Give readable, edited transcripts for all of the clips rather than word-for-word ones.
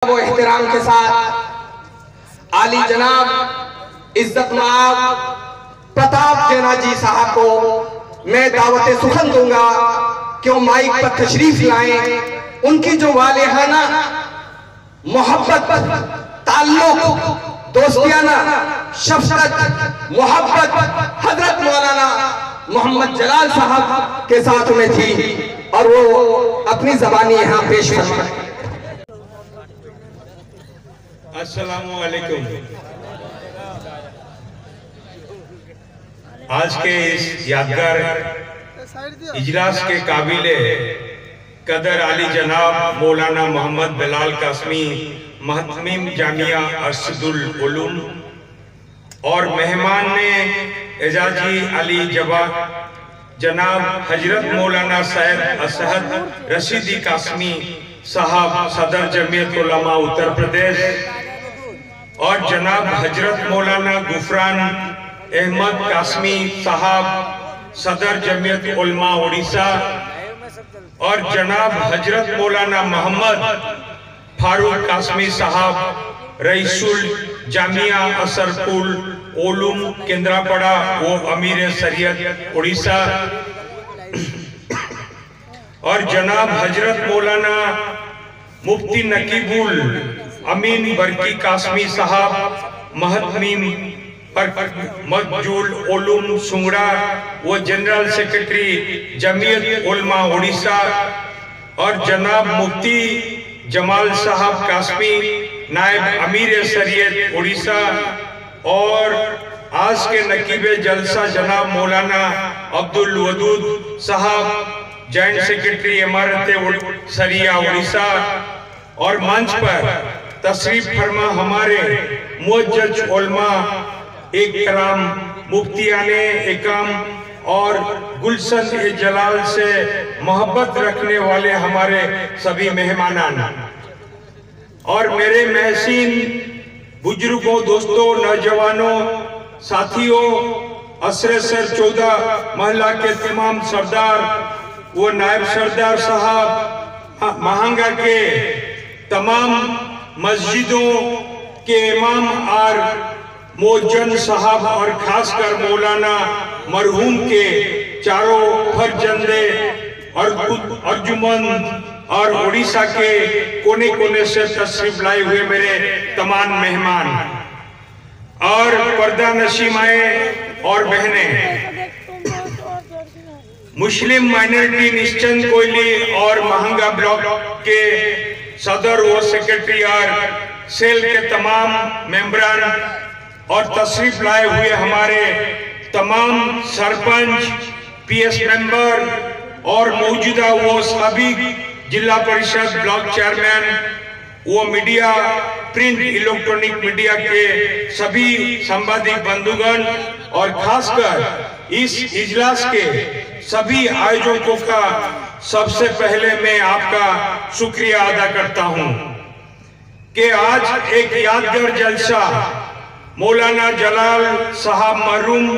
वो एहतराम के साथ आली जनाब इज्जत माब प्रताप जेना जी साहब को मैं दावत सुखन दूंगा कि वो माइक पर तशरीफ लाएं। उनकी जो वालेहाना मोहब्बत, ताल्लुक, दोस्तियाना शफकत, मोहब्बत हजरत मौलाना मोहम्मद जलाल साहब के साथ में थी और वो अपनी जबानी यहाँ पेश फरमाए। अस्सलामु अलैकुम। आज के इस यादगार इजलास के काबिले कदर आली जनाब मौलाना मोहम्मद बिलाल कासमी महतमीम जामिया अरशदुल उलूम और मेहमान ने एजाजी अली जबा जनाब हजरत मौलाना सैयद असहद रशीदी कासमी साहब सदर जमीयत उलमा उत्तर प्रदेश और जनाब हजरत मौलाना गुफरान अहमद कासमी साहब सदर जमीयत उलमा उड़ीसा और जनाब हजरत मौलाना मोहम्मद फारूक कासमी साहब रईसुल जामिया असरपुल ओलूम केंद्रापड़ा वो अमीर शरीयत उड़ीसा और जनाब हजरत मौलाना मुफ्ती नकीबुल अमीन बरकी कासमी साहब महतमीम मकजूल ओलूम सुंगड़ा वो जनरल सेक्रेटरी जमीयत उलमा उड़ीसा और जनाब मुफ्ती जमाल साहब कासमी नायब अमीर शरीयत उड़ीसा और आज के नकीबे जलसा जनाब मौलाना अब्दुल वदूद साहब जॉइंट सेक्रेटरी इमारत सरिया उड़ीसा और मंच पर तशरीफ फरमा हमारे मुअज्जज उलमा इकराम मुफ्तियाने इकाम और गुलशन ए जलाल से मोहब्बत रखने वाले हमारे सभी मेहमानान और मेरे महसीन बुजुर्गों, दोस्तों, नौजवानों, साथियों, असरे सर 14 महला के तमाम सरदार वो नायब सरदार साहब, महंगा के तमाम मस्जिदों के इमाम और मोजन साहब और खासकर मौलाना मरहूम के चारों फर्जंदे और अर्जुमन और उड़ीसा के कोने कोने से तशरीफ लाए हुए मेरे तमाम मेहमान और पर्दा नशीमाएं और बहनें, मुस्लिम माइनॉरिटी निश्चंद कोयली और महंगा ब्लॉक के सदर व सेक्रेटरी और सेल के तमाम मेंबरान और तशरीफ लाए हुए हमारे तमाम सरपंच, पीएस मेंबर और मौजूदा वो सभी जिला परिषद ब्लॉक चेयरमैन, वो मीडिया, प्रिंट इलेक्ट्रॉनिक मीडिया के सभी संवादिक बंधुगण और खासकर इस इजलास के सभी आयोजकों का सबसे पहले मैं आपका शुक्रिया अदा करता हूं कि आज एक यादगार जलसा मौलाना जलाल साहब मरहूम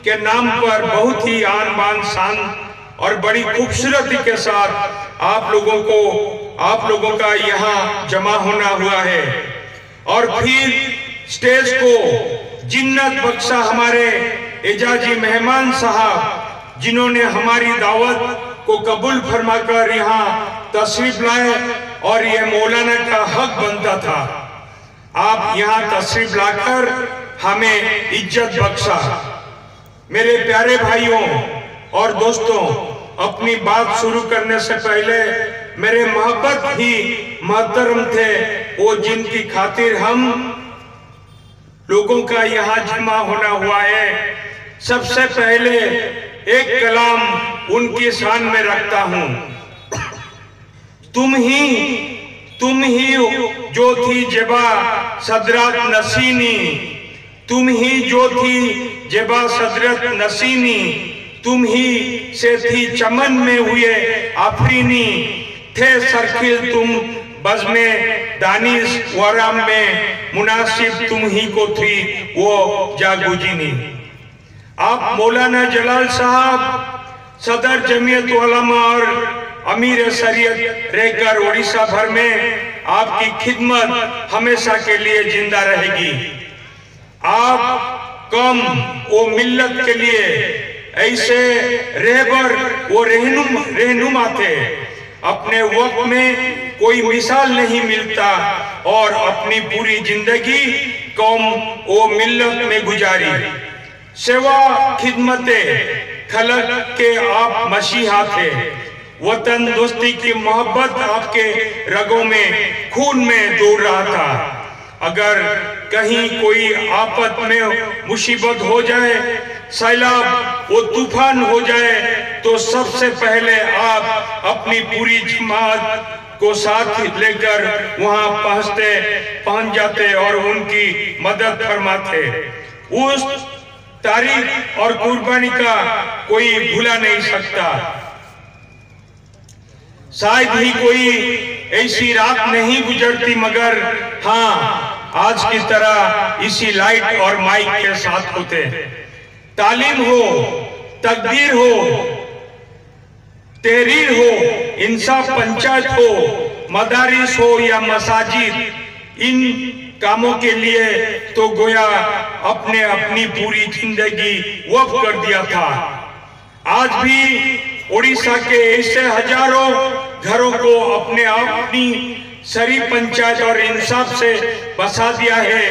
के नाम पर बहुत ही आन बान शान और बड़ी खूबसूरती के साथ आप लोगों का यहाँ जमा होना हुआ है और फिर स्टेज को जिन्नत बख्शा हमारे एजाजी मेहमान साहब जिन्होंने हमारी दावत को कबूल फरमाकर यहाँ तशरीफ लाए और ये मौलाना का हक बनता था। आप यहाँ तशरीफ लाकर हमें इज्जत बख्शा। मेरे प्यारे भाइयों और दोस्तों, अपनी बात शुरू करने से पहले मेरे मोहब्बत ही मोहतरम थे वो जिनकी खातिर हम लोगों का यहाँ जमा होना हुआ है। सबसे पहले एक कलाम उनकी शान में रखता हूँ। तुम ही जो थी जेबा सदरत नसीनी, तुम ही जो थी जेबा सदरत नसीनी, तुम ही से थी चमन में हुए आफरीनी, थे सरखिल तुम बज़्मे दानिश वराम में, मुनासिब तुम ही को थी वो जागुजीनी। आप मौलाना जलाल साहब सदर जमीयत उलमा और अमीर शरीयत रहकर उड़ीसा भर में आपकी खिदमत हमेशा के लिए जिंदा रहेगी। आप कौम वो मिल्लत के लिए ऐसे रहबर वो रहनुमा थे। अपने वक्त में कोई मिसाल नहीं मिलता और अपनी पूरी जिंदगी कौम वो मिल्लत में गुजारी। सेवा खिदमते खलक के आप मसीहा थे। वतन दोस्ती की मोहब्बत आपके रगों में खून में दौड़ रहा था। अगर कहीं कोई आफत में मुसीबत हो जाए, सैलाब वो तूफान हो जाए, तो सबसे पहले आप अपनी पूरी जमात को साथ लेकर वहां पहुंच जाते और उनकी मदद फरमाते। उस तारीख और कुर्बानी का कोई भुला नहीं सकता। शायद ही कोई ऐसी रात नहीं गुजरती, मगर हाँ, आज की तरह इसी लाइट और माइक के साथ होते। तालीम हो, तकदीर हो, तहरीर हो, इंसाफ पंचायत हो, मदारिस हो या मसाजिद, इन कामों के लिए तो गोया अपने अपनी पूरी जिंदगी वक्फ कर दिया था। आज भी उड़ीसा के ऐसे हजारों घरों को अपनी शरीफ पंचायत और इंसाफ से बसा दिया है,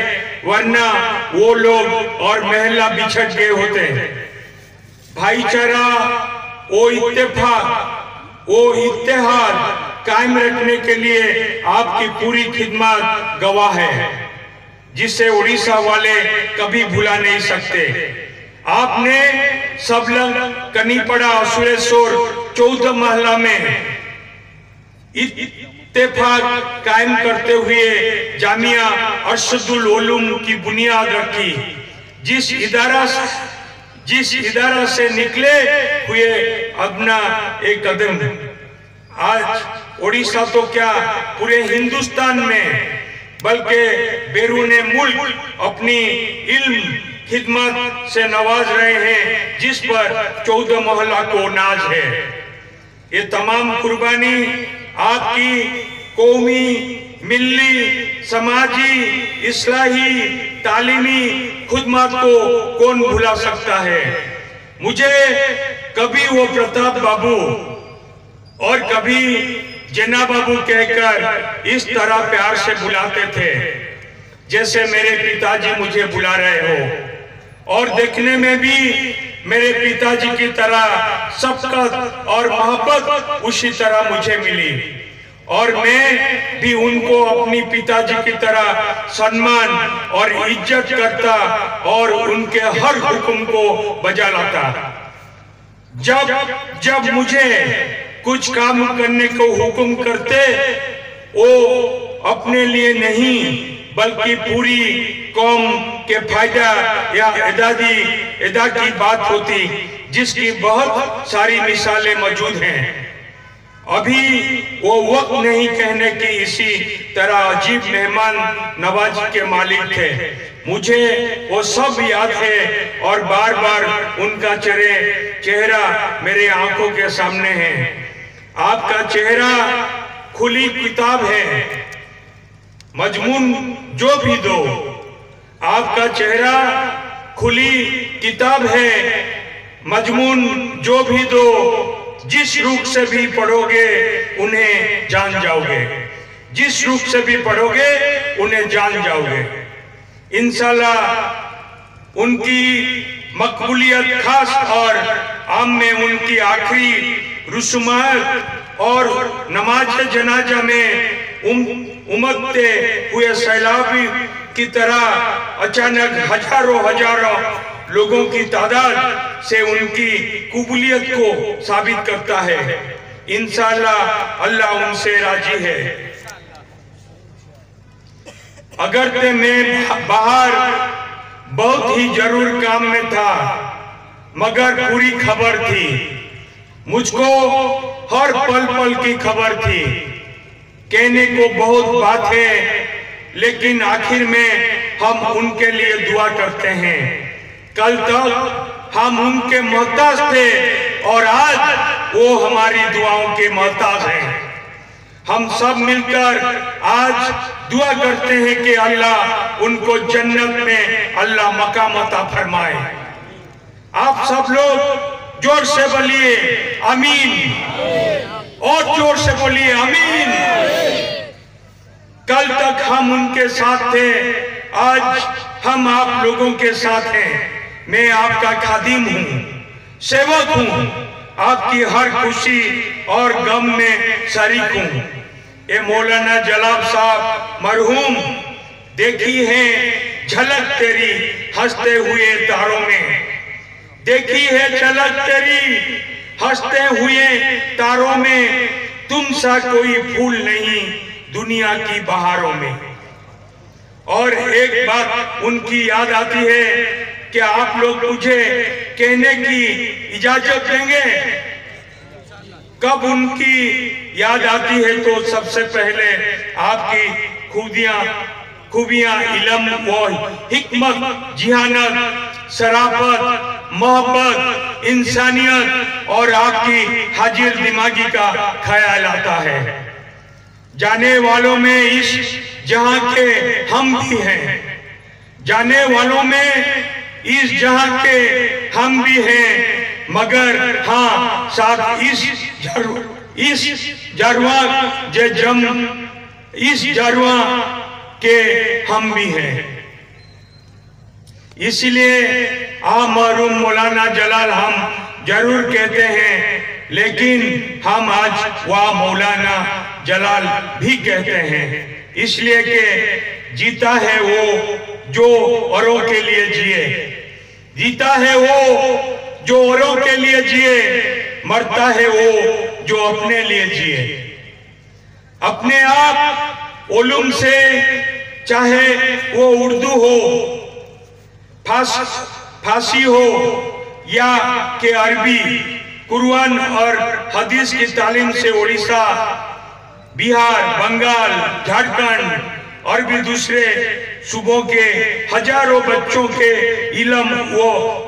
वरना वो लोग और महिला बिछड़ गए होते। भाईचारा, वो इत्तेफाक, वो इत्तेहाद कायम रखने के लिए आपकी पूरी खिदमत गवाह है, जिसे उड़ीसा वाले कभी भुला नहीं सकते। आपने सबलंग, कनीपड़ा, सुरेश्वर 14 महला में इत्तेफाक कायम करते हुए जामिया अरशदुल उलूम की बुनियाद रखी। जिस इदारा से निकले हुए अपना एक कदम आज उड़ीसा तो क्या पूरे हिंदुस्तान में बल्कि बैरूने मुल्क अपनी इल्म खिदमत से नवाज रहे हैं, जिस पर 14 मोहल्ला को नाज है। ये तमाम कुर्बानी आपकी कौमी, मिल्ली, समाजी, इस्लाही, तालीमी खुदमत को कौन भुला सकता है। मुझे कभी वो प्रताप बाबू और कभी जेना बाबू कहकर इस तरह प्यार से बुलाते थे जैसे मेरे पिताजी मुझे बुला रहे हो, और देखने में भी मेरे पिताजी की तरह शफकत और मोहब्बत उसी तरह मुझे मिली, और मैं भी उनको अपनी पिताजी की तरह सम्मान और इज्जत करता और उनके हर हुक्म को बजा लाता। जब मुझे कुछ काम करने को हुक्म करते, वो अपने लिए नहीं बल्कि पूरी कौम के फायदा या एदा की बात होती, जिसकी बहुत सारी मिसालें मौजूद हैं। अभी वो वक्त नहीं कहने की इसी तरह अजीब मेहमान नवाजी के मालिक थे। मुझे वो सब याद है और बार बार उनका चेहरा मेरे आंखों के सामने है। आपका चेहरा खुली किताब है, मजमून जो भी दो। आपका चेहरा खुली किताब है, मजमून जो भी दो, जिस रूप से भी पढ़ोगे उन्हें जान जाओगे, जिस रूप से भी पढ़ोगे उन्हें जान जाओगे। इंशाल्लाह उनकी मकबूलियत खास और आम में उनकी आखिरी रस्मात और नमाज जनाजा में उमड़ते हुए सैलाबी की तरह अचानक हजारों लोगों की तादाद से उनकी कबूलियत को साबित करता है। इंशाअल्लाह अल्लाह उनसे राजी है। अगर ते मैं बाहर बहुत ही जरूर काम में था, मगर पूरी खबर थी, मुझको हर पल की खबर थी। कहने को बहुत बात है, लेकिन आखिर में हम उनके लिए दुआ करते हैं। कल तक हम उनके मोहताज थे और आज वो हमारी दुआओं के मोहताज हैं। हम सब मिलकर आज दुआ करते हैं कि अल्लाह उनको जन्नत में अल्लाह मकाम अता फरमाए। आप सब लोग जोर से बोलिए आमीन, और जोर से बोलिए आमीन। कल तक हम उनके साथ थे, आज हम आप लोगों के साथ हैं। मैं आपका खादिम हूँ, सेवक हूँ, आपकी हर खुशी और गम में शरीक हूँ। ये मौलाना जलाल साहब मरहूम, देखी है झलक तेरी हंसते हुए तारों में, देखी है झलक तेरी हंसते हुए तारों में, तुम सा कोई फूल नहीं दुनिया की बहारों में। और एक बात उनकी याद आती है कि आप लोग मुझे कहने की इजाजत देंगे। कब उनकी याद आती है तो सबसे पहले आपकी खूबियां इल्म व हिकमत, जिहानत, शराफत, मोहब्बत, इंसानियत और आपकी हाजिर दिमागी का ख्याल आता है। जाने वालों में इस जहां के हम भी हैं, जाने वालों में इस जहां के हम भी हैं, मगर हाँ साथ इस जरवा के हम भी हैं। इसलिए मरहूम मौलाना जलाल हम जरूर कहते हैं, लेकिन हम आज वाह मौलाना जलाल भी कहते हैं, इसलिए कि जीता है वो जो औरों के लिए जिए, जीता है वो जो औरों के लिए जिए, मरता है वो जो अपने लिए जिए। अपने आप उलूम से, चाहे वो उर्दू हो, फारसी हो या के अरबी, कुरान और हदीस की तालीम से उड़ीसा, बिहार, बंगाल, झारखंड और भी दूसरे सूबों के हजारों बच्चों के इल्म व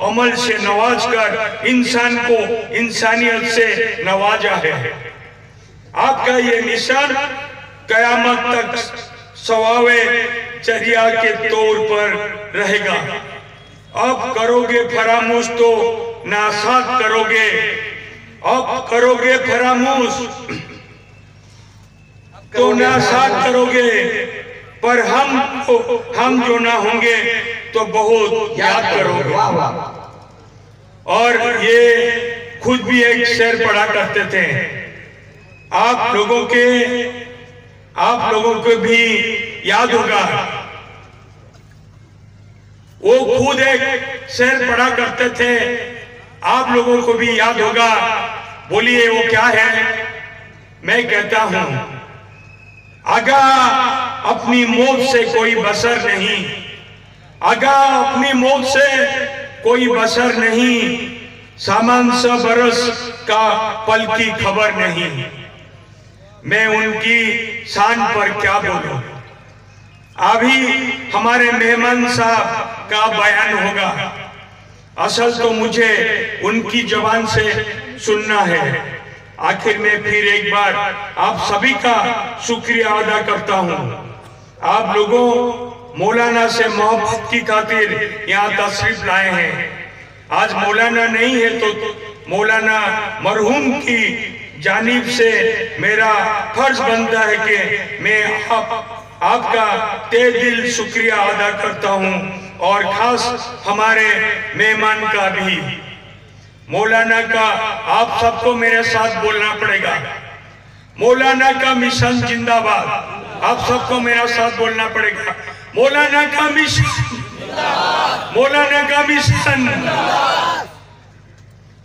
अमल से नवाज कर इंसान को इंसानियत से नवाजा है। आपका ये निशान कयामत तक सवावे चर्या के तौर पर रहेगा। अब करोगे फरामोश तो नासात करोगे, अब करोगे फरामोश तो नासात करोगे, पर हम जो ना होंगे तो बहुत याद करोगे। और ये खुद भी एक शेर पढ़ा करते थे, आप लोगों को भी याद होगा। वो खुद एक शेर पढ़ा करते थे, आप लोगों को भी याद होगा। बोलिए वो क्या है? मैं कहता हूं, आगा अपनी मौत से कोई बसर नहीं, आगा अपनी मौत से कोई बसर नहीं, सामान सा बरस का पल की खबर नहीं। मैं उनकी शान पर क्या बोलूं? अभी हमारे मेहमान साहब का बयान होगा, असल तो मुझे उनकी जबान से सुनना है। आखिर में फिर एक बार आप सभी का शुक्रिया अदा करता हूं। आप लोगों मौलाना से मोहब्बत की खातिर यहाँ तशरीफ लाए हैं। आज मौलाना नहीं है तो मौलाना मरहूम की जानिब से मेरा फर्ज बनता है कि मैं आपका तहे दिल शुक्रिया अदा करता हूं, और खास हमारे मेहमान का भी। मौलाना का आप सबको मेरे साथ बोलना पड़ेगा, मौलाना का मिशन जिंदाबाद। आप सबको मेरा साथ बोलना पड़ेगा, मौलाना का मिशन, मौलाना का मिशन।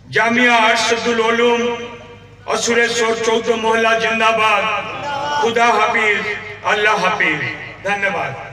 जामिया अरशदुल उलूम असुरेश्वर 14 मोहल्ला जिंदाबाद। खुदा हाफिज, अल्लाह हाफिज, धन्यवाद।